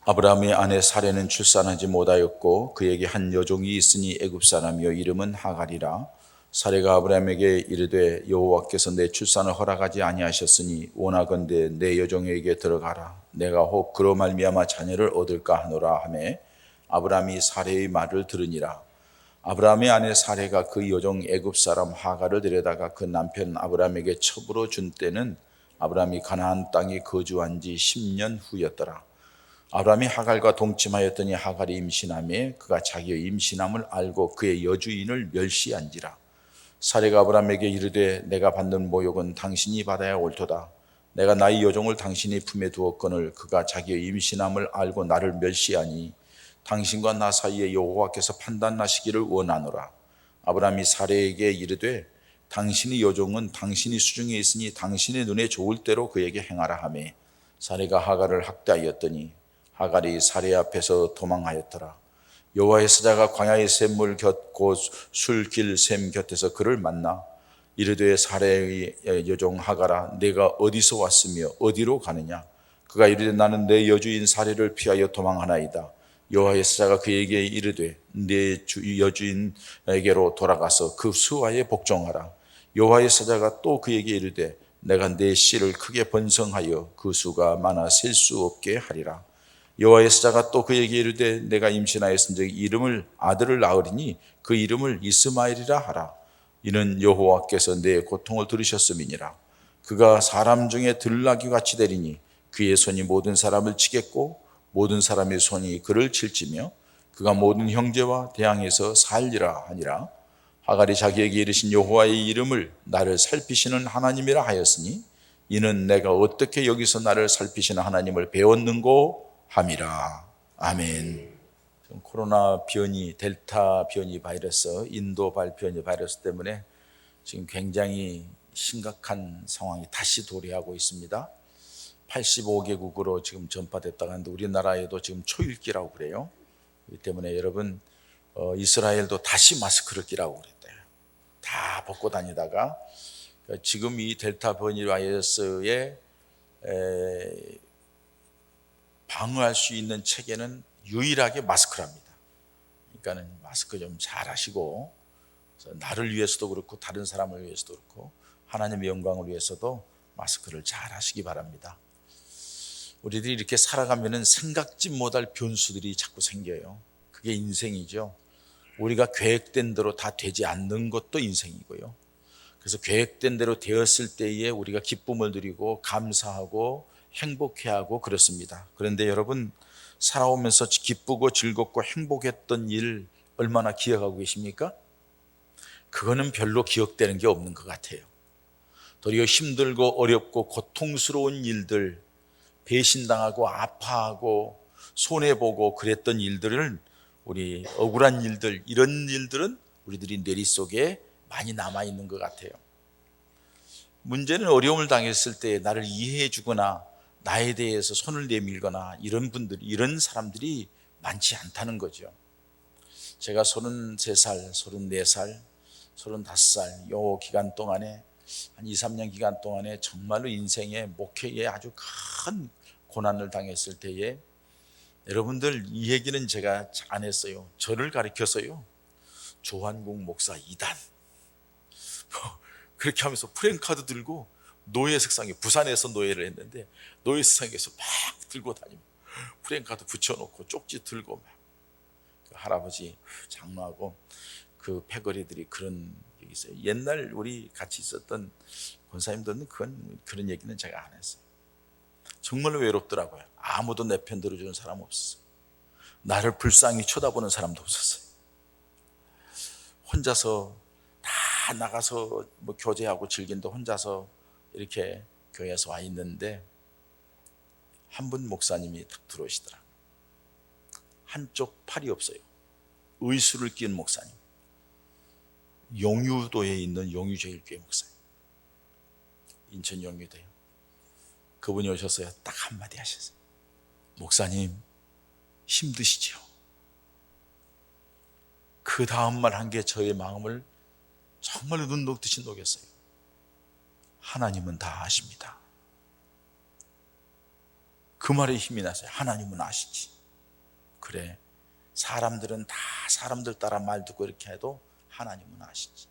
아브라함의 아내 사레는 출산하지 못하였고 그에게 한 여종이 있으니 애굽 사람이요 이름은 하갈이라. 사레가 아브라함에게 이르되 여호와께서 내 출산을 허락하지 아니하셨으니 원하건대 내 여종에게 들어가라. 내가 혹 그로 말미암아 자녀를 얻을까 하노라 하매 아브라함이 사레의 말을 들으니라. 아브라함의 아내 사레가 그 여종 애굽 사람 하갈을 데려다가 그 남편 아브라함에게 첩으로 준 때는 아브라함이 가나안 땅에 거주한 지 10년 후였더라. 아브라함이 하갈과 동침하였더니 하갈이 임신하며 그가 자기의 임신함을 알고 그의 여주인을 멸시한지라. 사레가 아브라함에게 이르되 내가 받는 모욕은 당신이 받아야 옳도다. 내가 나의 여종을 당신의 품에 두었거늘 그가 자기의 임신함을 알고 나를 멸시하니 당신과 나 사이에 여호와께서 판단하시기를 원하노라. 아브라함이 사레에게 이르되 당신의 여종은 당신이 수중에 있으니 당신의 눈에 좋을 대로 그에게 행하라 하매 사레가 하갈을 학대하였더니 하갈이 사레 앞에서 도망하였더라. 여호와의 사자가 광야의 샘물 곁 곧 술길 샘 곁에서 그를 만나 이르되 사레의 여종 하갈아 내가 어디서 왔으며 어디로 가느냐. 그가 이르되 나는 내 여주인 사레를 피하여 도망하나이다. 여호와의 사자가 그에게 이르되 내 여주인에게로 돌아가서 그 수하에 복종하라. 여호와의 사자가 또 그에게 이르되 내가 내 씨를 크게 번성하여 그 수가 많아 셀 수 없게 하리라. 여호와의 사자가 또 그에게 이르되 내가 임신하였은즉 이름을 아들을 낳으리니 그 이름을 이스마엘이라 하라. 이는 여호와께서 내 고통을 들으셨음이니라. 그가 사람 중에 들나귀 같이 되리니 그의 손이 모든 사람을 치겠고 모든 사람의 손이 그를 칠지며 그가 모든 형제와 대항해서 살리라 하니라. 하갈이 자기에게 이르신 여호와의 이름을 나를 살피시는 하나님이라 하였으니 이는 내가 어떻게 여기서 나를 살피시는 하나님을 배웠는고 함이라. 아멘. 코로나 변이, 델타 변이 바이러스, 인도 변이 바이러스 때문에 지금 굉장히 심각한 상황이 다시 도래하고 있습니다. 85개국으로 지금 전파됐다고 하는데 우리나라에도 지금 초읽기라고 그래요. 그렇기 때문에 여러분 이스라엘도 다시 마스크를 끼라고 그랬대요. 다 벗고 다니다가 지금 이 델타 변이 바이러스에 방어할 수 있는 체계는 유일하게 마스크랍니다. 그러니까 마스크 좀 잘 하시고 나를 위해서도 그렇고 다른 사람을 위해서도 그렇고 하나님의 영광을 위해서도 마스크를 잘 하시기 바랍니다. 우리들이 이렇게 살아가면은 생각지 못할 변수들이 자꾸 생겨요. 그게 인생이죠. 우리가 계획된 대로 다 되지 않는 것도 인생이고요. 그래서 계획된 대로 되었을 때에 우리가 기쁨을 누리고 감사하고 행복해하고 그렇습니다. 그런데 여러분 살아오면서 기쁘고 즐겁고 행복했던 일 얼마나 기억하고 계십니까? 그거는 별로 기억되는 게 없는 것 같아요. 도리어 힘들고 어렵고 고통스러운 일들, 배신당하고 아파하고 손해보고 그랬던 일들을 우리 억울한 일들, 이런 일들은 우리들이 뇌리 속에 많이 남아있는 것 같아요. 문제는 어려움을 당했을 때 나를 이해해 주거나 나에 대해서 손을 내밀거나 이런 사람들이 많지 않다는 거죠. 제가 33살, 34살, 35살 요 기간 동안에 한 2, 3년 기간 동안에 정말로 인생의 목회에 아주 큰 고난을 당했을 때에 여러분들 이 얘기는 제가 안 했어요. 저를 가리켜서요. 조한국 목사 2단 그렇게 하면서 프랭카드 들고 노예 석상에 부산에서 노예를 했는데 노예 석상에서 막 들고 다니고 프랭카드 붙여놓고 쪽지 들고 막 할아버지 장로하고 그 패거리들이 그런 얘기 있어요. 옛날 우리 같이 있었던 권사님들은 그런 얘기는 제가 안 했어요. 정말로 외롭더라고요. 아무도 내 편 들어주는 사람 없었어요. 나를 불쌍히 쳐다보는 사람도 없었어요. 혼자서 다 나가서 뭐 교제하고 즐긴데 혼자서 이렇게 교회에서 와 있는데 한 분 목사님이 딱 들어오시더라. 한쪽 팔이 없어요. 의수를 낀 목사님. 용유도에 있는 용유제일교회 목사님. 인천 용유도에. 그분이 오셨어요. 딱 한마디 하셨어요. 목사님 힘드시죠? 그 다음 말 한 게 저의 마음을 정말로 눈 녹듯이 녹였어요. 하나님은 다 아십니다. 그 말에 힘이 났어요. 하나님은 아시지. 그래, 사람들은 다 사람들 따라 말 듣고 이렇게 해도 하나님은 아시지.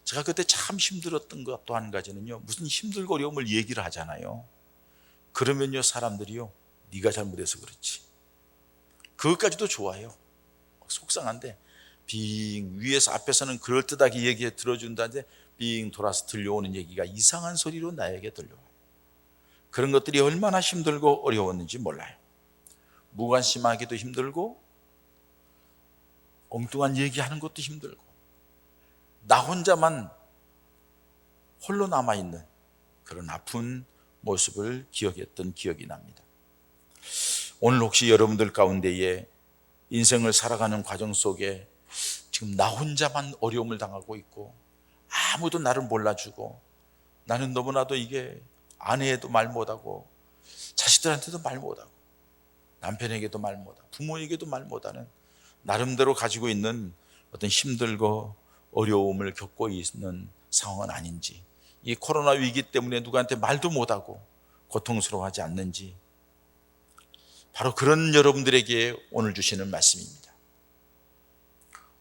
제가 그때 참 힘들었던 것 또 한 가지는요, 무슨 힘들고 어려움을 얘기를 하잖아요. 그러면요, 사람들이요, 네가 잘못해서 그렇지. 그것까지도 좋아요. 속상한데 빙 위에서 앞에서는 그럴듯하게 얘기해 들어준다는데 빙 돌아서 들려오는 얘기가 이상한 소리로 나에게 들려와요. 그런 것들이 얼마나 힘들고 어려웠는지 몰라요. 무관심하기도 힘들고 엉뚱한 얘기하는 것도 힘들고 나 혼자만 홀로 남아있는 그런 아픈 모습을 기억했던 기억이 납니다. 오늘 혹시 여러분들 가운데에 인생을 살아가는 과정 속에 지금 나 혼자만 어려움을 당하고 있고 아무도 나를 몰라주고 나는 너무나도 이게 아내에도 말 못하고 자식들한테도 말 못하고 남편에게도 말 못하고 부모에게도 말 못하는 나름대로 가지고 있는 어떤 힘들고 어려움을 겪고 있는 상황은 아닌지, 이 코로나 위기 때문에 누구한테 말도 못하고 고통스러워하지 않는지, 바로 그런 여러분들에게 오늘 주시는 말씀입니다.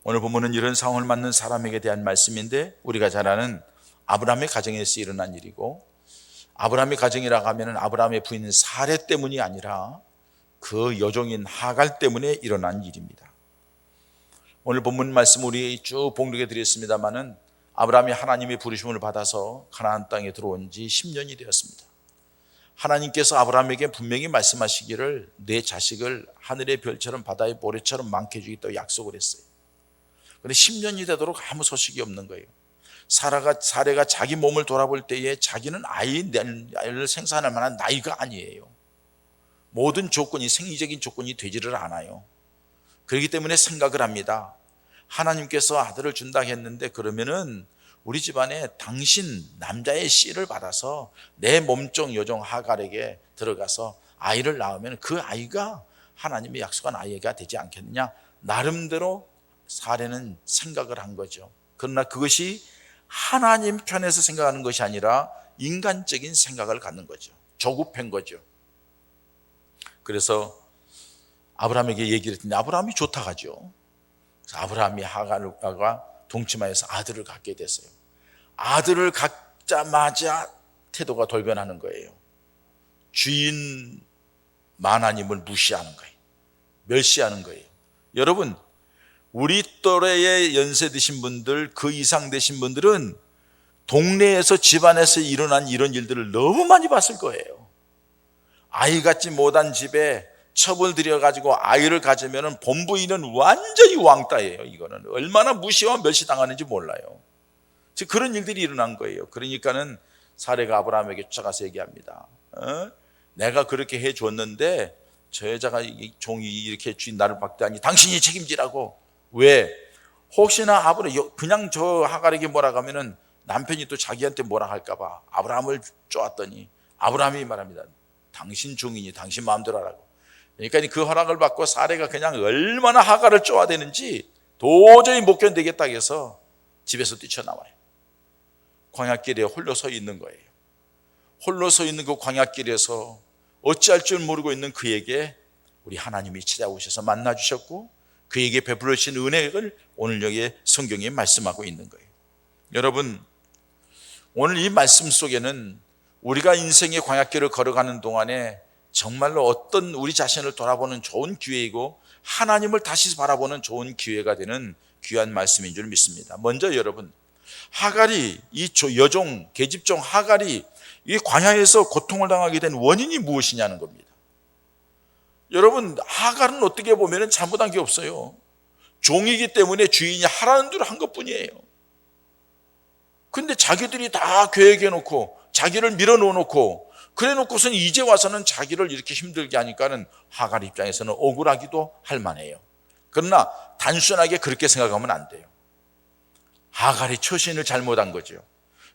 오늘 보면은 이런 상황을 맞는 사람에게 대한 말씀인데, 우리가 잘 아는 아브라함의 가정에서 일어난 일이고, 아브라함의 가정이라고 하면 아브라함의 부인 사레 때문이 아니라 그 여종인 하갈 때문에 일어난 일입니다. 오늘 본문 말씀 우리 쭉 봉독해 드렸습니다마는 아브라함이 하나님의 부르심을 받아서 가나안 땅에 들어온 지 10년이 되었습니다. 하나님께서 아브라함에게 분명히 말씀하시기를 내 자식을 하늘의 별처럼 바다의 모래처럼 많게 해주겠다고 약속을 했어요. 그런데 10년이 되도록 아무 소식이 없는 거예요. 사레가 자기 몸을 돌아볼 때에 자기는 아이를 생산할 만한 나이가 아니에요. 모든 조건이, 생리적인 조건이 되지를 않아요. 그렇기 때문에 생각을 합니다. 하나님께서 아들을 준다 했는데 그러면은 우리 집안에 당신 남자의 씨를 받아서 내 몸종 여종 하갈에게 들어가서 아이를 낳으면 그 아이가 하나님의 약속한 아이가 되지 않겠느냐, 나름대로 사례는 생각을 한 거죠. 그러나 그것이 하나님 편에서 생각하는 것이 아니라 인간적인 생각을 갖는 거죠. 조급한 거죠. 그래서 아브라함에게 얘기를 했더니 아브라함이 좋다 하죠. 그래서 아브라함이 하갈과 동침하여서 아들을 갖게 됐어요. 아들을 갖자마자 태도가 돌변하는 거예요. 주인 하나님을 무시하는 거예요. 멸시하는 거예요. 여러분, 우리 또래의 연세 드신 분들, 그 이상 되신 분들은 동네에서 집안에서 일어난 이런 일들을 너무 많이 봤을 거예요. 아이 갖지 못한 집에 첩을 들여가지고 아이를 가지면 본부인은 완전히 왕따예요. 이거는 얼마나 무시와 멸시당하는지 몰라요. 즉 그런 일들이 일어난 거예요. 그러니까는 사레가 아브라함에게 쫓아가서 얘기합니다. 내가 그렇게 해줬는데 저 여자가, 종이 이렇게 주인 나를 박대하니 당신이 책임지라고. 왜? 혹시나 그냥 저 하갈에게 뭐라고 하면은 남편이 또 자기한테 뭐라 할까봐 아브라함을 쪼았더니 아브라함이 말합니다. 당신 종이니 당신 마음대로 하라고. 그러니까 그 허락을 받고 사레가 그냥 얼마나 하갈을 쪼아대는지 도저히 못 견디겠다 해서 집에서 뛰쳐나와요. 광야길에 홀로 서 있는 거예요. 홀로 서 있는 그 광야길에서 어찌할 줄 모르고 있는 그에게 우리 하나님이 찾아오셔서 만나주셨고 그에게 베풀어 주신 은혜를 오늘 여기 성경에 말씀하고 있는 거예요. 여러분, 오늘 이 말씀 속에는 우리가 인생의 광야길을 걸어가는 동안에 정말로 어떤 우리 자신을 돌아보는 좋은 기회이고 하나님을 다시 바라보는 좋은 기회가 되는 귀한 말씀인 줄 믿습니다. 먼저 여러분, 하갈이, 이 여종, 계집종 하갈이 이 광야에서 고통을 당하게 된 원인이 무엇이냐는 겁니다. 여러분, 하갈은 어떻게 보면 잘못한 게 없어요. 종이기 때문에 주인이 하라는 대로 한 것뿐이에요. 근데 자기들이 다 계획해 놓고 자기를 밀어넣어 놓고 그래 놓고서는 이제 와서는 자기를 이렇게 힘들게 하니까는 하갈 입장에서는 억울하기도 할 만해요. 그러나 단순하게 그렇게 생각하면 안 돼요. 하갈이 처신을 잘못한 거죠.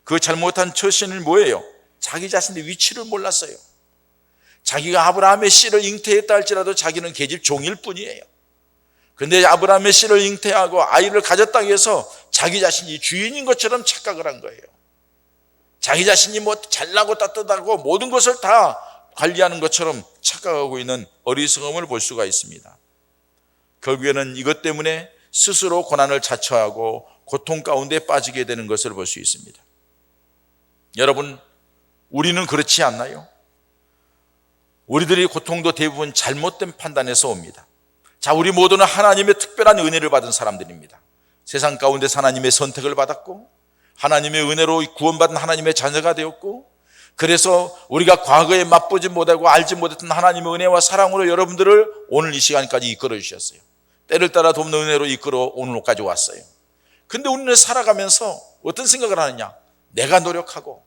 그 잘못한 처신은 뭐예요? 자기 자신의 위치를 몰랐어요. 자기가 아브라함의 씨를 잉태했다 할지라도 자기는 계집 종일 뿐이에요. 그런데 아브라함의 씨를 잉태하고 아이를 가졌다 해서 자기 자신이 주인인 것처럼 착각을 한 거예요. 자기 자신이 뭐 잘나고 따뜻하고 모든 것을 다 관리하는 것처럼 착각하고 있는 어리석음을 볼 수가 있습니다. 결국에는 이것 때문에 스스로 고난을 자처하고 고통 가운데 빠지게 되는 것을 볼 수 있습니다. 여러분, 우리는 그렇지 않나요? 우리들의 고통도 대부분 잘못된 판단에서 옵니다. 자, 우리 모두는 하나님의 특별한 은혜를 받은 사람들입니다. 세상 가운데서 하나님의 선택을 받았고 하나님의 은혜로 구원받은 하나님의 자녀가 되었고, 그래서 우리가 과거에 맛보지 못하고 알지 못했던 하나님의 은혜와 사랑으로 여러분들을 오늘 이 시간까지 이끌어 주셨어요. 때를 따라 돕는 은혜로 이끌어 오늘까지 왔어요. 근데 우리는 살아가면서 어떤 생각을 하느냐? 내가 노력하고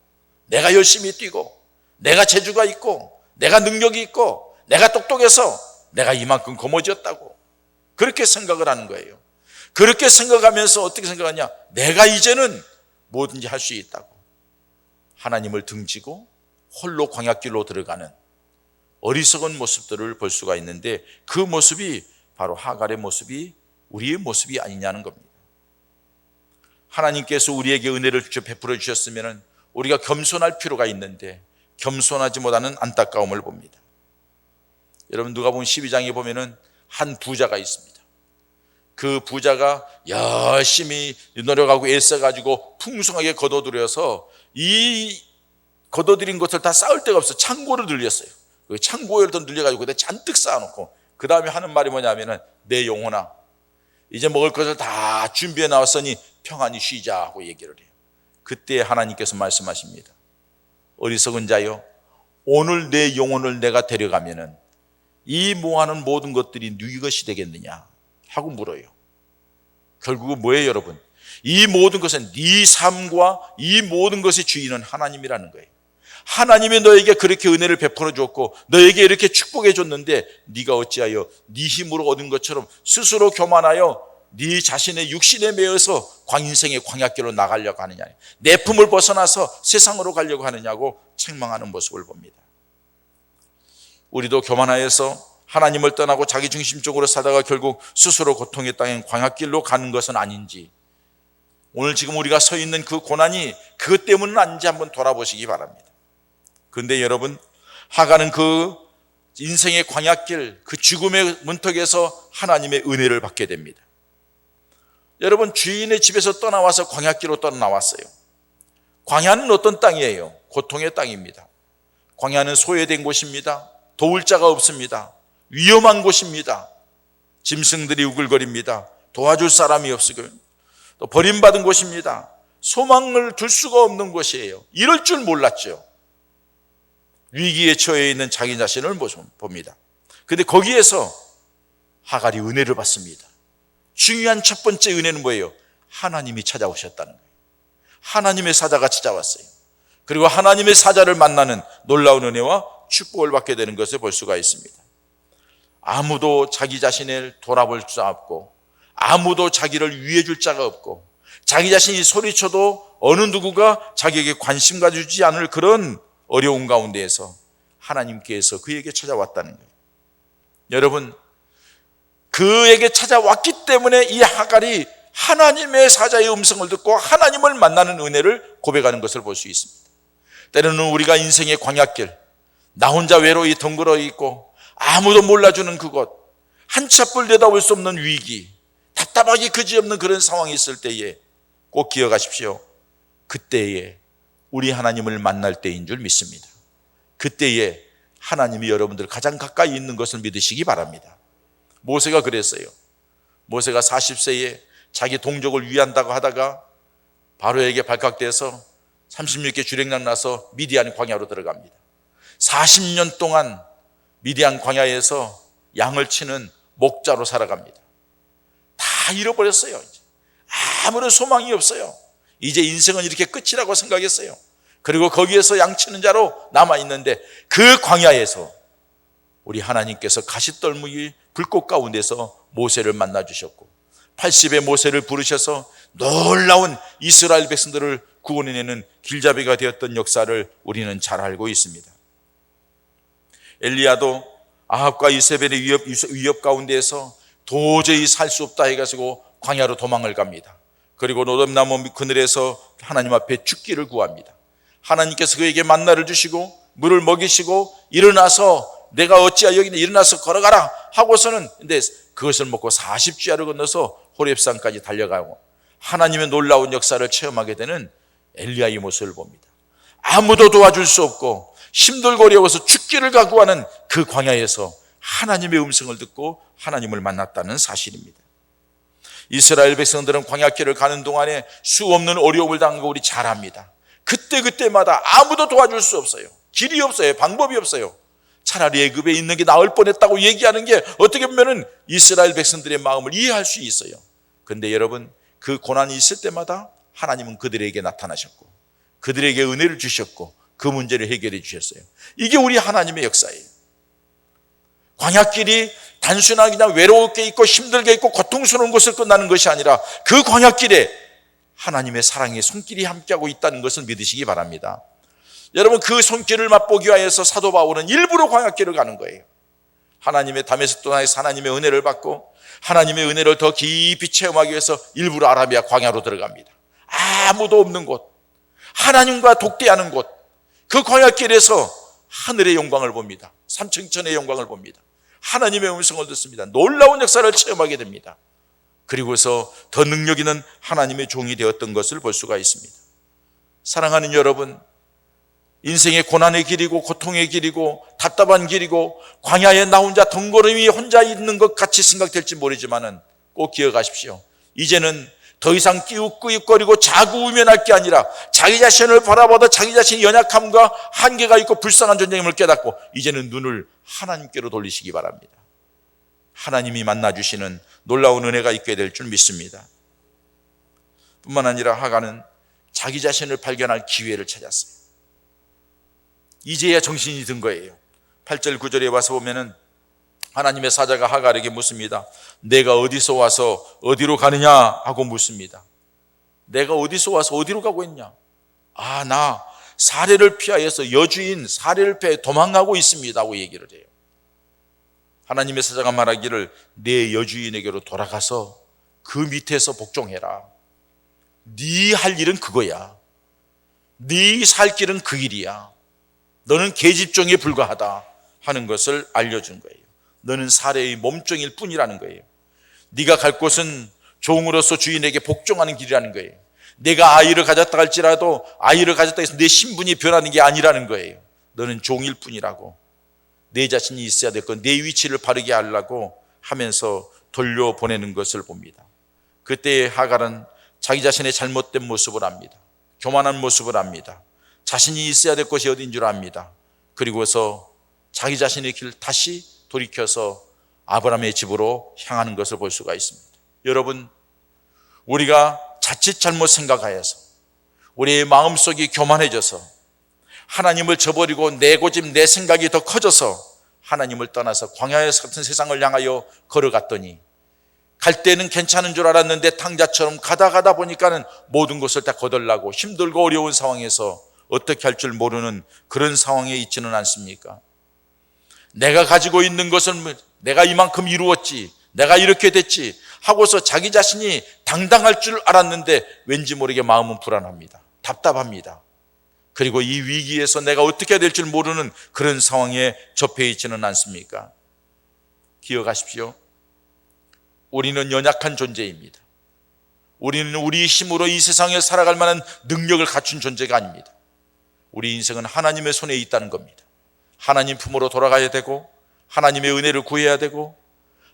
내가 열심히 뛰고 내가 재주가 있고 내가 능력이 있고 내가 똑똑해서 내가 이만큼 거머쥐었다고 그렇게 생각을 하는 거예요. 그렇게 생각하면서 어떻게 생각하냐? 내가 이제는 뭐든지 할 수 있다고 하나님을 등지고 홀로 광야길로 들어가는 어리석은 모습들을 볼 수가 있는데, 그 모습이 바로 하갈의 모습이 우리의 모습이 아니냐는 겁니다. 하나님께서 우리에게 은혜를 베풀어 주셨으면 우리가 겸손할 필요가 있는데 겸손하지 못하는 안타까움을 봅니다. 여러분, 누가복음 12장에 보면은 한 부자가 있습니다. 그 부자가 열심히 노력하고 애써가지고 풍성하게 거둬들여서 이 거둬들인 것을 다 쌓을 데가 없어 창고를 늘렸어요. 그 창고를 더 늘려가지고 그때 잔뜩 쌓아놓고 그 다음에 하는 말이 뭐냐면은 내 영혼아, 이제 먹을 것을 다 준비해 나왔으니 평안히 쉬자 하고 얘기를 해요. 그때 하나님께서 말씀하십니다. 어리석은 자여, 오늘 내 영혼을 내가 데려가면은 이 모아놓은 모든 것들이 네 것이 되겠느냐 하고 물어요. 결국은 뭐예요, 여러분? 이 모든 것은 네 삶과 이 모든 것의 주인은 하나님이라는 거예요. 하나님이 너에게 그렇게 은혜를 베풀어 줬고 너에게 이렇게 축복해 줬는데 네가 어찌하여 네 힘으로 얻은 것처럼 스스로 교만하여 네 자신의 육신에 매여서 인생의 광야길로 나가려고 하느냐, 내 품을 벗어나서 세상으로 가려고 하느냐고 책망하는 모습을 봅니다. 우리도 교만하여서 하나님을 떠나고 자기중심적으로 살다가 결국 스스로 고통의 땅인 광야길로 가는 것은 아닌지, 오늘 지금 우리가 서 있는 그 고난이 그것 때문은 아닌지 한번 돌아보시기 바랍니다. 그런데 여러분, 하갈은 그 인생의 광야길, 그 죽음의 문턱에서 하나님의 은혜를 받게 됩니다. 여러분, 주인의 집에서 떠나와서 광야길로 떠나왔어요. 광야는 어떤 땅이에요? 고통의 땅입니다. 광야는 소외된 곳입니다. 도울 자가 없습니다. 위험한 곳입니다. 짐승들이 우글거립니다. 도와줄 사람이 없으고 또 버림받은 곳입니다. 소망을 둘 수가 없는 곳이에요. 이럴 줄 몰랐죠. 위기에 처해 있는 자기 자신을 봅니다. 그런데 거기에서 하갈이 은혜를 받습니다. 중요한 첫 번째 은혜는 뭐예요? 하나님이 찾아오셨다는 거예요. 하나님의 사자가 찾아왔어요. 그리고 하나님의 사자를 만나는 놀라운 은혜와 축복을 받게 되는 것을 볼 수가 있습니다. 아무도 자기 자신을 돌아볼 수 없고 아무도 자기를 위해 줄 자가 없고 자기 자신이 소리쳐도 어느 누구가 자기에게 관심 가져주지 않을 그런 어려운 가운데에서 하나님께서 그에게 찾아왔다는 거예요. 여러분, 그에게 찾아왔기 때문에 이 하갈이 하나님의 사자의 음성을 듣고 하나님을 만나는 은혜를 고백하는 것을 볼 수 있습니다. 때로는 우리가 인생의 광야길, 나 혼자 외로이 덩그러 있고 아무도 몰라주는 그곳, 한치 앞을 내다볼 수 없는 위기, 답답하기 그지없는 그런 상황이 있을 때에 꼭 기억하십시오. 그때에 우리 하나님을 만날 때인 줄 믿습니다. 그때에 하나님이 여러분들 가장 가까이 있는 것을 믿으시기 바랍니다. 모세가 그랬어요. 모세가 40세에 자기 동족을 위한다고 하다가 바로에게 발각돼서 36개 주랭랑 나서 미디안 광야로 들어갑니다. 40년 동안 미디안 광야에서 양을 치는 목자로 살아갑니다. 다 잃어버렸어요. 이제. 아무런 소망이 없어요. 이제 인생은 이렇게 끝이라고 생각했어요. 그리고 거기에서 양치는 자로 남아있는데 그 광야에서 우리 하나님께서 가시떨무기 불꽃 가운데서 모세를 만나주셨고 80의 모세를 부르셔서 놀라운 이스라엘 백성들을 구원해내는 길잡이가 되었던 역사를 우리는 잘 알고 있습니다. 엘리야도 아합과 이세벨의 위협 가운데에서 도저히 살 수 없다 해가지고 광야로 도망을 갑니다. 그리고 노점나무 그늘에서 하나님 앞에 죽기를 구합니다. 하나님께서 그에게 만나를 주시고 물을 먹이시고 일어나서 내가 어찌하여 여기 일어나서 걸어가라 하고서는 근데 그것을 먹고 40주야를 건너서 호렙산까지 달려가고 하나님의 놀라운 역사를 체험하게 되는 엘리야의 모습을 봅니다. 아무도 도와줄 수 없고 힘들고 어려워서 죽기를 각오하는 그 광야에서 하나님의 음성을 듣고 하나님을 만났다는 사실입니다. 이스라엘 백성들은 광야길을 가는 동안에 수없는 어려움을 당한 거 우리 잘 압니다. 그때마다 아무도 도와줄 수 없어요. 길이 없어요. 방법이 없어요. 차라리 애굽에 있는 게 나을 뻔했다고 얘기하는 게 어떻게 보면 이스라엘 백성들의 마음을 이해할 수 있어요. 그런데 여러분, 그 고난이 있을 때마다 하나님은 그들에게 나타나셨고 그들에게 은혜를 주셨고 그 문제를 해결해 주셨어요. 이게 우리 하나님의 역사예요. 광야길이 단순하게 그냥 외롭게 있고 힘들게 있고 고통스러운 것을 끝나는 것이 아니라 그 광야길에 하나님의 사랑의 손길이 함께하고 있다는 것을 믿으시기 바랍니다. 여러분, 그 손길을 맛보기 위해서 사도 바울은 일부러 광야길을 가는 거예요. 하나님의 다메섹 도상에서 하나님의 은혜를 받고 하나님의 은혜를 더 깊이 체험하기 위해서 일부러 아라비아 광야로 들어갑니다. 아무도 없는 곳, 하나님과 독대하는 곳, 그 광야길에서 하늘의 영광을 봅니다. 삼층천의 영광을 봅니다. 하나님의 음성을 듣습니다. 놀라운 역사를 체험하게 됩니다. 그리고서 더 능력 있는 하나님의 종이 되었던 것을 볼 수가 있습니다. 사랑하는 여러분, 인생의 고난의 길이고 고통의 길이고 답답한 길이고 광야에 나 혼자 덩그러니 혼자 있는 것 같이 생각될지 모르지만은 꼭 기억하십시오. 이제는 더 이상 끼웃끼웃거리고 자구우면할 게 아니라 자기 자신을 바라보다 자기 자신의 연약함과 한계가 있고 불쌍한 존재임을 깨닫고 이제는 눈을 하나님께로 돌리시기 바랍니다. 하나님이 만나주시는 놀라운 은혜가 있게 될 줄 믿습니다. 뿐만 아니라 하가는 자기 자신을 발견할 기회를 찾았어요. 이제야 정신이 든 거예요. 8절 9절에 와서 보면은 하나님의 사자가 하갈에게 묻습니다. 내가 어디서 와서 어디로 가느냐 하고 묻습니다. 내가 어디서 와서 어디로 가고 있냐? 나 사례를 피하여서 여주인 사례를 피해 도망가고 있습니다 하고 얘기를 해요. 하나님의 사자가 말하기를 내 여주인에게로 돌아가서 그 밑에서 복종해라. 네 할 일은 그거야. 네 살 길은 그 길이야. 너는 계집종에 불과하다 하는 것을 알려준 거예요. 너는 사례의 몸종일 뿐이라는 거예요. 네가 갈 곳은 종으로서 주인에게 복종하는 길이라는 거예요. 내가 아이를 가졌다 할지라도 아이를 가졌다 해서 내 신분이 변하는 게 아니라는 거예요. 너는 종일 뿐이라고. 내 자신이 있어야 될 건 내 위치를 바르게 하려고 하면서 돌려보내는 것을 봅니다. 그때 하갈은 자기 자신의 잘못된 모습을 압니다. 교만한 모습을 압니다. 자신이 있어야 될 것이 어딘 줄 압니다. 그리고서 자기 자신의 길 다시 돌이켜서 아브라함의 집으로 향하는 것을 볼 수가 있습니다. 여러분, 우리가 자칫 잘못 생각하여서 우리의 마음속이 교만해져서 하나님을 저버리고 내 고집 내 생각이 더 커져서 하나님을 떠나서 광야에 같은 세상을 향하여 걸어갔더니 갈 때는 괜찮은 줄 알았는데 탕자처럼 가다 보니까는 모든 것을 다 거덜나고 힘들고 어려운 상황에서 어떻게 할 줄 모르는 그런 상황에 있지는 않습니까? 내가 가지고 있는 것은 내가 이만큼 이루었지, 내가 이렇게 됐지 하고서 자기 자신이 당당할 줄 알았는데 왠지 모르게 마음은 불안합니다. 답답합니다. 그리고 이 위기에서 내가 어떻게 해야 될 줄 모르는 그런 상황에 접해 있지는 않습니까? 기억하십시오. 우리는 연약한 존재입니다. 우리는 우리 힘으로 이 세상에 살아갈 만한 능력을 갖춘 존재가 아닙니다. 우리 인생은 하나님의 손에 있다는 겁니다. 하나님 품으로 돌아가야 되고 하나님의 은혜를 구해야 되고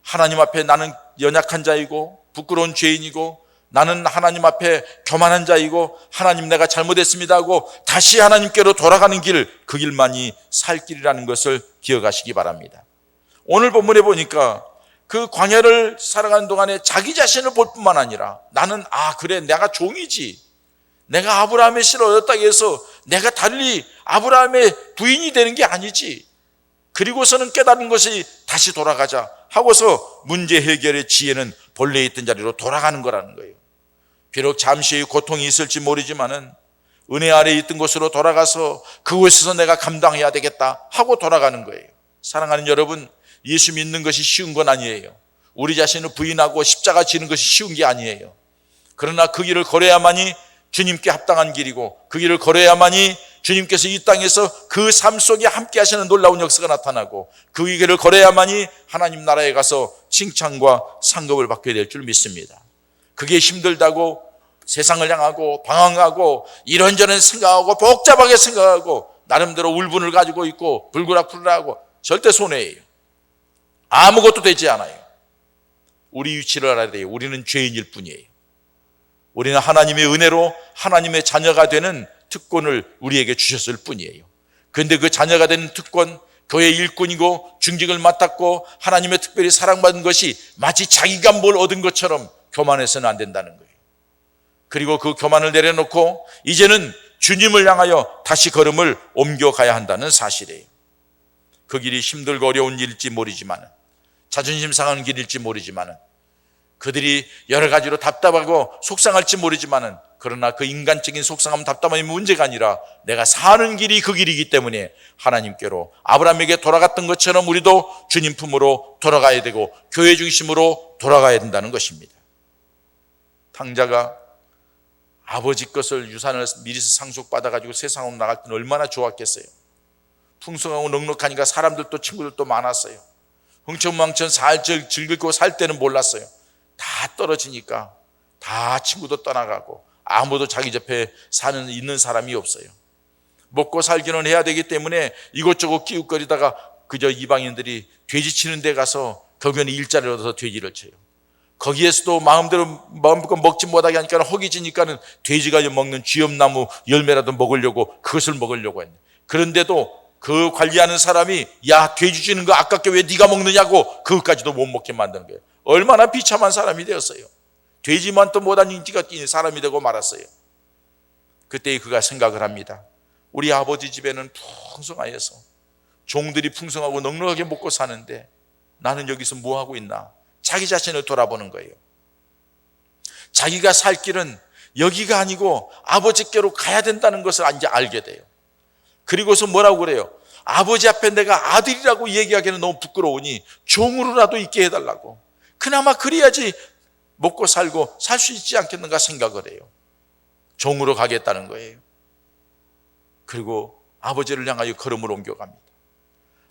하나님 앞에 나는 연약한 자이고 부끄러운 죄인이고 나는 하나님 앞에 교만한 자이고 하나님 내가 잘못했습니다 하고 다시 하나님께로 돌아가는 길, 그 길만이 살 길이라는 것을 기억하시기 바랍니다. 오늘 본문에 보니까 그 광야를 살아가는 동안에 자기 자신을 볼 뿐만 아니라 나는 그래 내가 종이지, 내가 아브라함의 씨를 얻었다고 해서 내가 달리 아브라함의 부인이 되는 게 아니지. 그리고서는 깨달은 것이 다시 돌아가자 하고서 문제 해결의 지혜는 본래 있던 자리로 돌아가는 거라는 거예요. 비록 잠시의 고통이 있을지 모르지만은 은혜 아래에 있던 곳으로 돌아가서 그곳에서 내가 감당해야 되겠다 하고 돌아가는 거예요. 사랑하는 여러분, 예수 믿는 것이 쉬운 건 아니에요. 우리 자신을 부인하고 십자가 지는 것이 쉬운 게 아니에요. 그러나 그 길을 걸어야만이 주님께 합당한 길이고 그 길을 걸어야만이 주님께서 이 땅에서 그 삶 속에 함께 하시는 놀라운 역사가 나타나고 그 길을 걸어야만이 하나님 나라에 가서 칭찬과 상급을 받게 될 줄 믿습니다. 그게 힘들다고 세상을 향하고 방황하고 이런저런 생각하고 복잡하게 생각하고 나름대로 울분을 가지고 있고 불그락불락하고 절대 손해예요. 아무것도 되지 않아요. 우리 위치를 알아야 돼요. 우리는 죄인일 뿐이에요. 우리는 하나님의 은혜로 하나님의 자녀가 되는 특권을 우리에게 주셨을 뿐이에요. 그런데 그 자녀가 되는 특권, 교회의 일꾼이고 중직을 맡았고 하나님의 특별히 사랑받은 것이 마치 자기가 뭘 얻은 것처럼 교만해서는 안 된다는 거예요. 그리고 그 교만을 내려놓고 이제는 주님을 향하여 다시 걸음을 옮겨가야 한다는 사실이에요. 그 길이 힘들고 어려운 일일지 모르지만, 자존심 상하는 길일지 모르지만, 그들이 여러 가지로 답답하고 속상할지 모르지만, 그러나 그 인간적인 속상함 답답함이 문제가 아니라 내가 사는 길이 그 길이기 때문에 하나님께로 아브라함에게 돌아갔던 것처럼 우리도 주님 품으로 돌아가야 되고 교회 중심으로 돌아가야 된다는 것입니다. 탕자가 아버지 것을 유산을 미리서 상속받아가지고 세상으로 나갈 때는 얼마나 좋았겠어요. 풍성하고 넉넉하니까 사람들도 친구들도 많았어요. 흥청망청 즐기고 살 때는 몰랐어요. 다 떨어지니까 다 친구도 떠나가고 아무도 자기 옆에 있는 사람이 없어요. 먹고 살기는 해야 되기 때문에 이곳저곳 끼웃거리다가 그저 이방인들이 돼지 치는 데 가서 결국에는 일자리를 얻어서 돼지를 쳐요. 거기에서도 마음대로 먹지 못하게 하니까 허기지니까는 돼지가 먹는 쥐엄나무 열매라도 먹으려고 그것을 먹으려고 했네. 그런데도 그 관리하는 사람이 야 돼지 쥐는 거 아깝게 왜 네가 먹느냐고 그것까지도 못 먹게 만드는 거예요. 얼마나 비참한 사람이 되었어요. 돼지만도 못한 인기가 뛴 사람이 되고 말았어요. 그때 그가 생각을 합니다. 우리 아버지 집에는 풍성하여서 종들이 풍성하고 넉넉하게 먹고 사는데 나는 여기서 뭐 하고 있나? 자기 자신을 돌아보는 거예요. 자기가 살 길은 여기가 아니고 아버지께로 가야 된다는 것을 이제 알게 돼요. 그리고서 뭐라고 그래요? 아버지 앞에 내가 아들이라고 얘기하기는 너무 부끄러우니 종으로라도 있게 해달라고. 그나마 그래야지 먹고 살고 살 수 있지 않겠는가 생각을 해요. 종으로 가겠다는 거예요. 그리고 아버지를 향하여 걸음을 옮겨갑니다.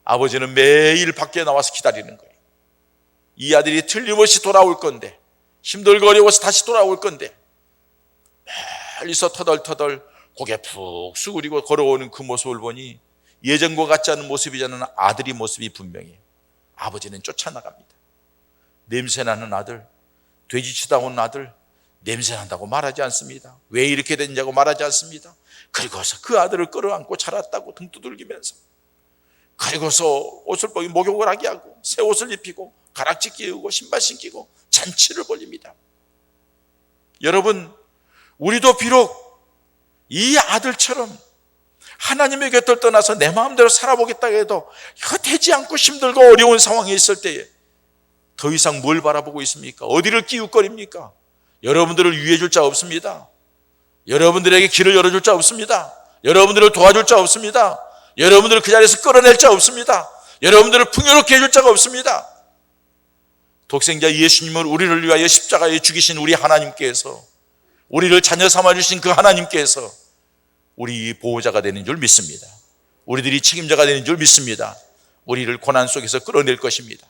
아버지는 매일 밖에 나와서 기다리는 거예요. 이 아들이 틀림없이 돌아올 건데, 힘들고 어려워서 다시 돌아올 건데, 멀리서 터덜터덜 고개 푹 숙이고 걸어오는 그 모습을 보니 예전과 같지 않은 모습이잖아요. 아들의 모습이 분명해요. 아버지는 쫓아나갑니다. 냄새나는 아들, 돼지치다 온 아들, 냄새난다고 말하지 않습니다. 왜 이렇게 됐냐고 말하지 않습니다. 그리고서 그 아들을 끌어안고 자랐다고 등 두들기면서, 그리고서 옷을 벗기 목욕을 하게 하고 새 옷을 입히고 가락지 끼우고 신발 신기고 잔치를 벌립니다. 여러분, 우리도 비록 이 아들처럼 하나님의 곁을 떠나서 내 마음대로 살아보겠다 해도 이거 되지 않고 힘들고 어려운 상황에 있을 때에 더 이상 뭘 바라보고 있습니까? 어디를 끼웃거립니까? 여러분들을 위해줄 자 없습니다. 여러분들에게 길을 열어줄 자 없습니다. 여러분들을 도와줄 자 없습니다. 여러분들을 그 자리에서 끌어낼 자 없습니다. 여러분들을 풍요롭게 해줄 자가 없습니다. 독생자 예수님을 우리를 위하여 십자가에 죽이신 우리 하나님께서, 우리를 자녀 삼아주신 그 하나님께서 우리 보호자가 되는 줄 믿습니다. 우리들이 책임자가 되는 줄 믿습니다. 우리를 고난 속에서 끌어낼 것입니다.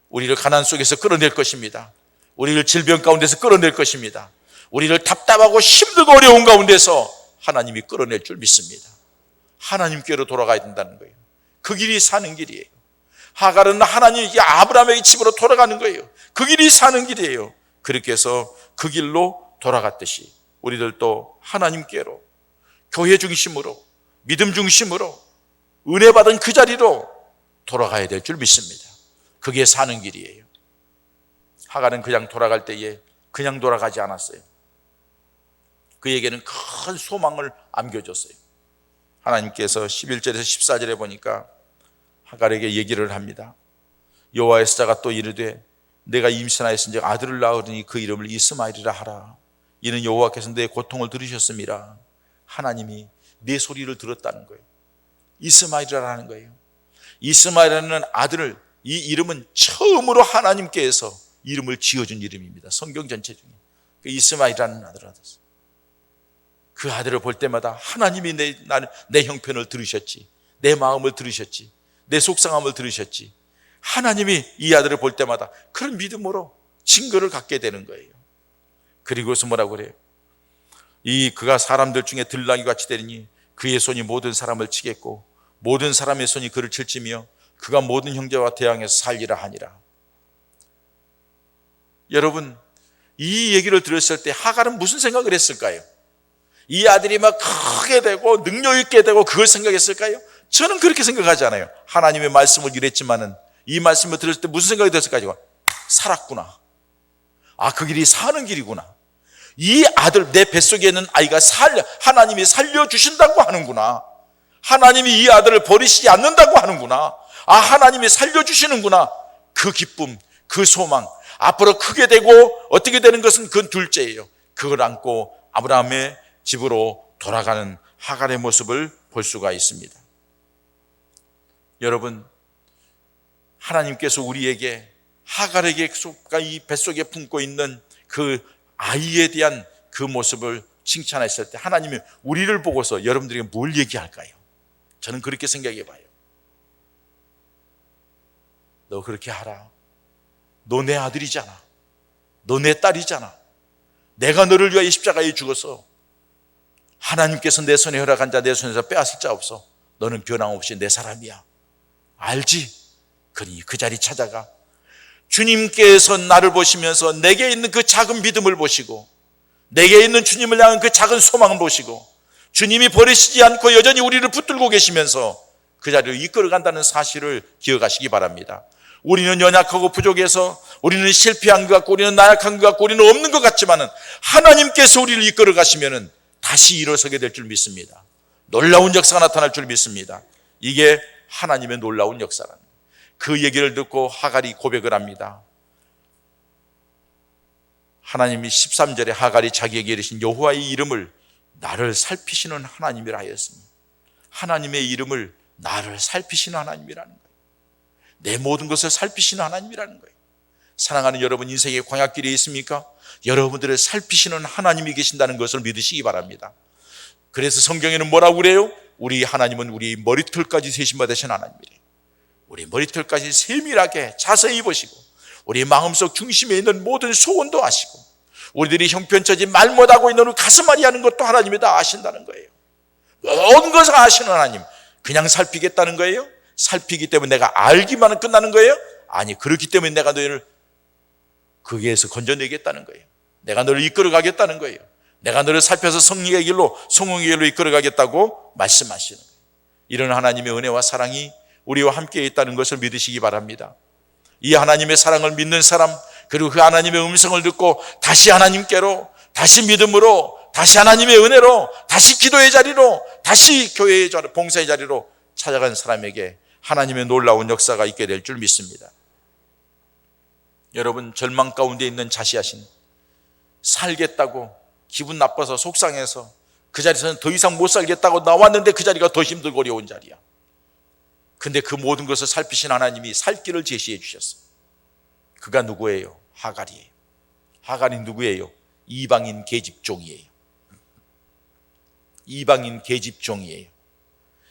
우리를 가난 속에서 끌어낼 것입니다. 우리를 질병 가운데서 끌어낼 것입니다. 우리를 답답하고 힘들고 어려운 가운데서 하나님이 끌어낼 줄 믿습니다. 하나님께로 돌아가야 된다는 거예요. 그 길이 사는 길이에요. 하갈은 하나님 아브라함의 집으로 돌아가는 거예요. 그 길이 사는 길이에요. 그렇게 해서 그 길로 돌아갔듯이 우리들도 하나님께로, 교회 중심으로, 믿음 중심으로, 은혜 받은 그 자리로 돌아가야 될 줄 믿습니다. 그게 사는 길이에요. 하갈은 그냥 돌아갈 때에 그냥 돌아가지 않았어요. 그에게는 큰 소망을 안겨줬어요. 하나님께서 11절에서 14절에 보니까 하갈에게 얘기를 합니다. 여호와의 사자가 또 이르되 내가 임신하였은즉 아들을 낳으리니 그 이름을 이스마엘이라 하라. 이는 여호와께서 내 고통을 들으셨음이라. 하나님이 내 소리를 들었다는 거예요. 이스마엘이라는 거예요. 이스마엘이라는 아들을, 이 이름은 처음으로 하나님께서 이름을 지어준 이름입니다. 성경 전체 중에. 그 이스마엘이라는 아들을 얻었어요. 그 아들을 볼 때마다 하나님이 내 형편을 들으셨지, 내 마음을 들으셨지, 내 속상함을 들으셨지, 하나님이 이 아들을 볼 때마다 그런 믿음으로 증거를 갖게 되는 거예요. 그리고서 뭐라고 그래요? 그가 사람들 중에 들나귀 같이 되리니 그의 손이 모든 사람을 치겠고 모든 사람의 손이 그를 칠지며 그가 모든 형제와 대항해서 살리라 하니라. 여러분, 이 얘기를 들었을 때 하갈은 무슨 생각을 했을까요? 이 아들이 막 크게 되고 능력 있게 되고 그걸 생각했을까요? 저는 그렇게 생각하지 않아요. 하나님의 말씀을 이랬지만은 이 말씀을 들었을 때 무슨 생각이 들었을까요? 살았구나. 그 길이 사는 길이구나. 이 아들, 내 뱃속에 있는 아이가 하나님이 살려주신다고 하는구나. 하나님이 이 아들을 버리시지 않는다고 하는구나. 하나님이 살려주시는구나. 그 기쁨, 그 소망, 앞으로 크게 되고 어떻게 되는 것은 그 둘째예요. 그걸 안고 아브라함의 집으로 돌아가는 하갈의 모습을 볼 수가 있습니다. 여러분, 하나님께서 우리에게 하갈에게 이 뱃속에 품고 있는 그 아이에 대한 그 모습을 칭찬했을 때 하나님이 우리를 보고서 여러분들에게 뭘 얘기할까요? 저는 그렇게 생각해 봐요. 너 그렇게 하라. 너 내 아들이잖아. 너 내 딸이잖아. 내가 너를 위하여 십자가에 죽어서 하나님께서 내 손에 허락한 자 내 손에서 빼앗을 자 없어. 너는 변함없이 내 사람이야. 알지? 그러니 그 자리 찾아가. 주님께서 나를 보시면서 내게 있는 그 작은 믿음을 보시고 내게 있는 주님을 향한 그 작은 소망을 보시고 주님이 버리시지 않고 여전히 우리를 붙들고 계시면서 그 자리를 이끌어간다는 사실을 기억하시기 바랍니다. 우리는 연약하고 부족해서 우리는 실패한 것 같고 우리는 나약한 것 같고 우리는 없는 것 같지만은 하나님께서 우리를 이끌어 가시면은 다시 일어서게 될 줄 믿습니다. 놀라운 역사가 나타날 줄 믿습니다. 이게 하나님의 놀라운 역사랍니다. 그 얘기를 듣고 하갈이 고백을 합니다. 하나님이 13절에 하갈이 자기에게 이르신 여호와의 이름을 나를 살피시는 하나님이라 하였으니 하나님의 이름을 나를 살피시는 하나님이라는 거예요. 내 모든 것을 살피시는 하나님이라는 거예요. 사랑하는 여러분, 인생의 광야길에 있습니까? 여러분들을 살피시는 하나님이 계신다는 것을 믿으시기 바랍니다. 그래서 성경에는 뭐라고 그래요? 우리 하나님은 우리 머리털까지 세심받으신 하나님이래요. 우리 머리털까지 세밀하게 자세히 보시고 우리 마음속 중심에 있는 모든 소원도 아시고 우리들이 형편처지 말 못하고 있는 가슴앓이 하는 것도 하나님이 다 아신다는 거예요. 모든 것을 아시는 하나님. 그냥 살피겠다는 거예요? 살피기 때문에 내가 알기만은 끝나는 거예요? 아니, 그렇기 때문에 내가 너희를 거기에서 건져내겠다는 거예요. 내가 너를 이끌어 가겠다는 거예요. 내가 너를 살펴서 성리의 길로, 성공의 길로 이끌어 가겠다고 말씀하시는 거예요. 이런 하나님의 은혜와 사랑이 우리와 함께 있다는 것을 믿으시기 바랍니다. 이 하나님의 사랑을 믿는 사람, 그리고 그 하나님의 음성을 듣고 다시 하나님께로, 다시 믿음으로, 다시 하나님의 은혜로, 다시 기도의 자리로, 다시 교회의 자리, 봉사의 자리로 찾아간 사람에게 하나님의 놀라운 역사가 있게 될 줄 믿습니다. 여러분, 절망 가운데 있는 자시하신, 살겠다고 기분 나빠서 속상해서 그 자리에서는 더 이상 못 살겠다고 나왔는데 그 자리가 더 힘들고 어려운 자리야. 근데 그 모든 것을 살피신 하나님이 살 길을 제시해 주셨어요. 그가 누구예요? 하갈이에요. 하갈이 누구예요? 이방인 계집종이에요. 이방인 계집종이에요.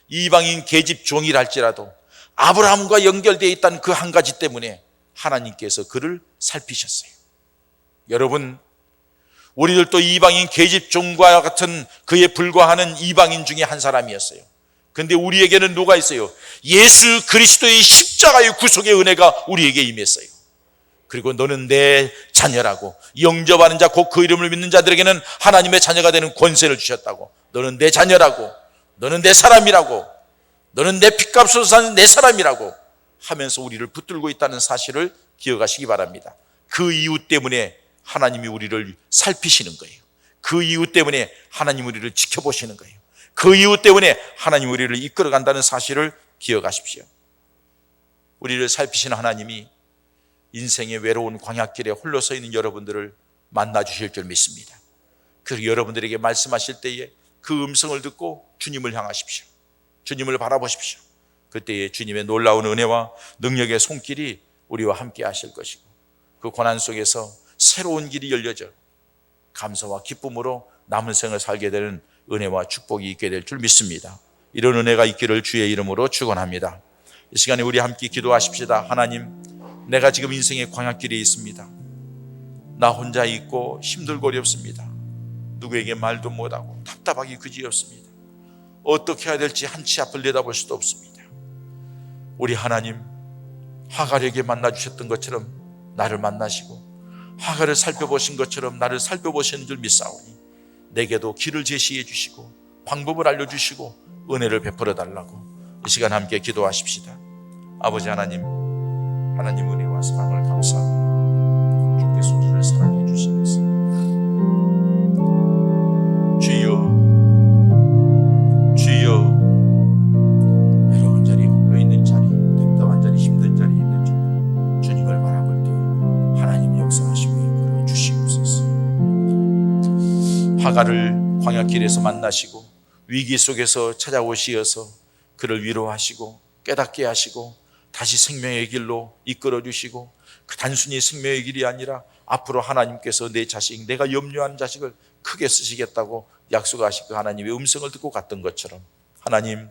이방인 계집종이라 할지라도 아브라함과 연결되어 있다는 그 한 가지 때문에 하나님께서 그를 살피셨어요. 여러분, 우리들도 이방인 계집종과 같은 그에 불과하는 이방인 중에 한 사람이었어요. 근데 우리에게는 누가 있어요? 예수 그리스도의 십자가의 구속의 은혜가 우리에게 임했어요. 그리고 너는 내 자녀라고, 영접하는 자, 곧 그 이름을 믿는 자들에게는 하나님의 자녀가 되는 권세를 주셨다고, 너는 내 자녀라고, 너는 내 사람이라고, 너는 내 핏값으로 사는 내 사람이라고 하면서 우리를 붙들고 있다는 사실을 기억하시기 바랍니다. 그 이유 때문에 하나님이 우리를 살피시는 거예요. 그 이유 때문에 하나님 우리를 지켜보시는 거예요. 그 이유 때문에 하나님 우리를 이끌어간다는 사실을 기억하십시오. 우리를 살피시는 하나님이 인생의 외로운 광야길에 홀로 서 있는 여러분들을 만나 주실 줄 믿습니다. 그리고 여러분들에게 말씀하실 때에 그 음성을 듣고 주님을 향하십시오. 주님을 바라보십시오. 그때에 주님의 놀라운 은혜와 능력의 손길이 우리와 함께 하실 것이고 그 고난 속에서 새로운 길이 열려져 감사와 기쁨으로 남은 생을 살게 되는 은혜와 축복이 있게 될 줄 믿습니다. 이런 은혜가 있기를 주의 이름으로 축원합니다. 이 시간에 우리 함께 기도하십시다. 하나님, 내가 지금 인생의 광야길에 있습니다. 나 혼자 있고 힘들고 어렵습니다. 누구에게 말도 못하고 답답하기 그지없습니다. 어떻게 해야 될지 한치 앞을 내다볼 수도 없습니다. 우리 하나님, 하갈에게 만나주셨던 것처럼 나를 만나시고 하갈을 살펴보신 것처럼 나를 살펴보시는 줄 믿사오니 내게도 길을 제시해 주시고 방법을 알려주시고 은혜를 베풀어 달라고 이 시간 함께 기도하십시다. 아버지 하나님, 하나님 은혜와 사랑을 감사합니다. 주께서 우리를 사랑해 주시면서 주여, 주여, 외로운 자리, 홀로 있는 자리, 답답한 자리, 힘든 자리에 있는 주님을 바라볼 때 하나님 역사하시고 이끌어 주시옵소서. 하갈을 광야길에서 만나시고 위기 속에서 찾아오시어서 그를 위로하시고 깨닫게 하시고 다시 생명의 길로 이끌어 주시고 그 단순히 생명의 길이 아니라 앞으로 하나님께서 내 자식, 내가 염려하는 자식을 크게 쓰시겠다고 약속하신 그 하나님의 음성을 듣고 갔던 것처럼 하나님,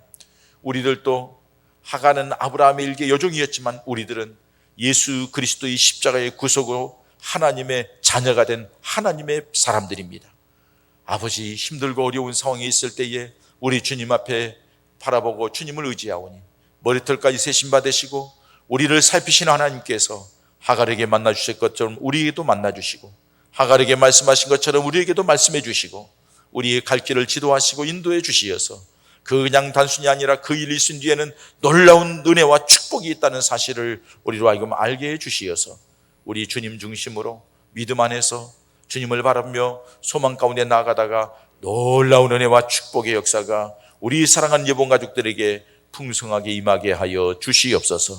우리들도 하갈은 아브라함의 일개 여종이었지만 우리들은 예수 그리스도의 십자가의 구속으로 하나님의 자녀가 된 하나님의 사람들입니다. 아버지, 힘들고 어려운 상황에 있을 때에 우리 주님 앞에 바라보고 주님을 의지하오니 머리털까지 세심 받으시고 우리를 살피시는 하나님께서 하갈에게 만나주실 것처럼 우리에게도 만나주시고 하갈에게 말씀하신 것처럼 우리에게도 말씀해 주시고 우리의 갈 길을 지도하시고 인도해 주시어서 그냥 단순히 아니라 그 일이 있은 뒤에는 놀라운 은혜와 축복이 있다는 사실을 우리로 하여금 알게 해 주시어서 우리 주님 중심으로 믿음 안에서 주님을 바라며 소망 가운데 나아가다가 놀라운 은혜와 축복의 역사가 우리 사랑하는 여봉 가족들에게 풍성하게 임하게 하여 주시옵소서.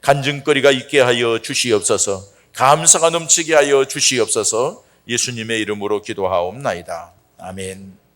간증거리가 있게 하여 주시옵소서. 감사가 넘치게 하여 주시옵소서. 예수님의 이름으로 기도하옵나이다. 아멘.